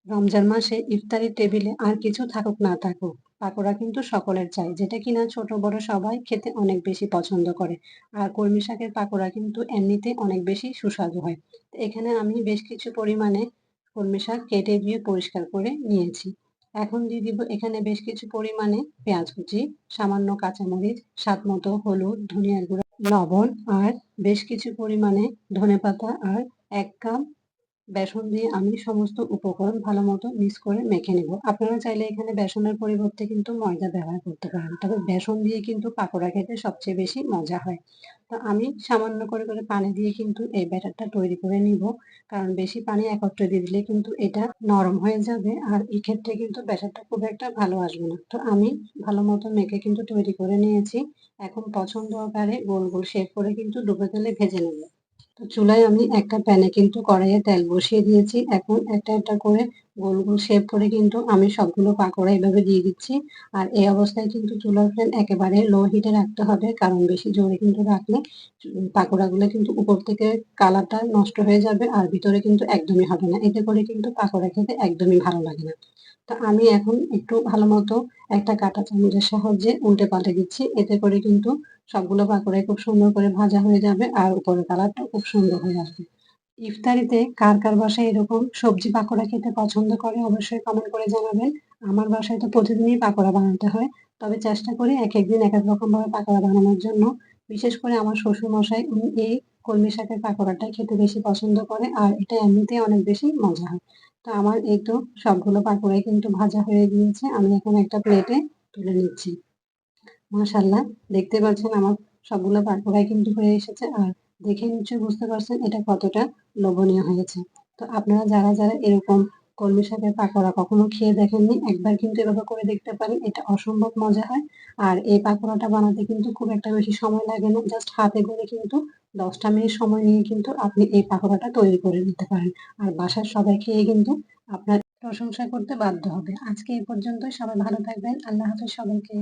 রমজান মাসে ইফতারির টেবিলে আর কিছু থাকুক না থাকুক, পাকোড়া কিন্তু সকলের চাই, যেটা কিনা ছোট বড় সবাই খেতে অনেক বেশি পছন্দ করে। আর কলমি শাকের পাকোড়া কিন্তু এমনিতে অনেক বেশি সুস্বাদু হয়। তো এখানে আমি বেশ কিছু পরিমাণে কলমি শাক কেটে ধুয়ে পরিষ্কার করে নিয়েছি। এখন দিয়ে দিব এখানে বেশ কিছু পরিমাণে পেঁয়াজ কুচি, সামান্য কাঁচামরিচ, স্বাদ মতো হলুদ, ধনিয়ার গুঁড়া, লবণ আর বেশ কিছু পরিমাণে ধনেপাতা আর ১ কাপ বেসন দিয়ে আমি সমস্ত উপকরণ ভালোমতো মিক্স করে মেখে নেব। আপনারা চাইলে এখানে বেসনের পরিবর্তে কিন্তু ময়দা ব্যবহার করতে পারেন। তবে বেসন দিয়ে কিন্তু পাকোড়া খেতে সবচেয়ে বেশি মজা হয়। তো আমি সামান্য করে পানি দিয়ে কিন্তু এই ব্যাটারটা তৈরি করে নিব। কারণ বেশি পানি একত্রে দিয়ে দিলে কিন্তু এটা নরম হয়ে যাবে। আর এক্ষেত্রে কিন্তু ব্যাটারটা খুব একটা ভালো আসবে না। তো আমি ভালোমতো মেখে কিন্তু তৈরি করে নিয়েছি। এখন পছন্দ আকারে গোল শেপ করে কিন্তু ডুবো তেলে ভেজে নেব। তো চুলায় আমি একটা প্যানে কিন্তু কড়াইয়ে তেল বসিয়ে দিয়েছি। এখন একটা করে গোল শেপ করে কিন্তু আমি সবগুলো পাকোড়া এভাবে দিয়ে দিচ্ছি। আর এই অবস্থায় কিন্তু চুলার ফ্লেম একেবারে লো হিটে রাখতে হবে, কারণ বেশি জোরে কিন্তু রাখলে পাকোড়াগুলো কিন্তু উপর থেকে কালারটা নষ্ট হয়ে যাবে আর ভিতরে কিন্তু একদমই হবে না। এতে করে কিন্তু পাকোড়া খেতে একদমই ভালো লাগে না। তো আমি এখন একটু ভালোমতো একটা কাঁটা চামচের সাহায্যে উল্টে পাল্টে দিচ্ছি। এতে করে কিন্তু সবগুলো পাকোড়াই খুব সুন্দর করে ভাজা হয়ে যাবে আর উপরের কালারটাও খুব সুন্দর হয়ে আসবে। ইফতারিতে কার বাসায় এরকম সবজি পাকোড়া খেতে পছন্দ করে অবশ্যই কমেন্ট করে জানাবেন। আমার বাসায় তো প্রতিদিনই পাকোড়া বানাতে হয়। তবে চেষ্টা করি একেক দিন একেক রকম ভাবে পাকোড়া বানানোর জন্য। বিশেষ করে আমার শ্বশুরমশাই উনি এই কলমি শাকের পাকোড়াটাই খেতে বেশি পছন্দ করে আর এটা এমনিতেই অনেক বেশি মজা হয়। তো আমার এই তো সবগুলো পাকোড়াই কিন্তু ভাজা হয়ে গিয়েছে। আমি এখন একটা প্লেটে তুলে নিচ্ছি। মাশাআল্লাহ, দেখতে পাচ্ছেন আমার সবগুলো পাকোড়াই কিন্তু হয়ে এসেছে। আর দেখে নিশ্চয়ই বুঝতে পারছেন এটা কতটা লোভনীয় হয়েছে। তো আপনারা যারা এরকম কলমি শাকের পাকোড়া কখনো খেয়ে দেখেননি, একবার কিন্তু এভাবে করে দেখতে পারেন। এটা অসম্ভব মজা হয়। আর এই পাকোড়াটা বানাতে কিন্তু খুব একটা বেশি সময় লাগে না। জাস্ট হাতে করে কিন্তু ১০ টা মিনিট সময় নিয়ে কিন্তু আপনি এই পাকোড়াটা তৈরি করে নিতে পারেন। আর বাসার সবাই খেয়ে কিন্তু আপনার প্রশংসা করতে বাধ্য হবে। আজকে এই পর্যন্তই। সবাই ভালো থাকবেন। আল্লাহ হাফেজ সবাইকে।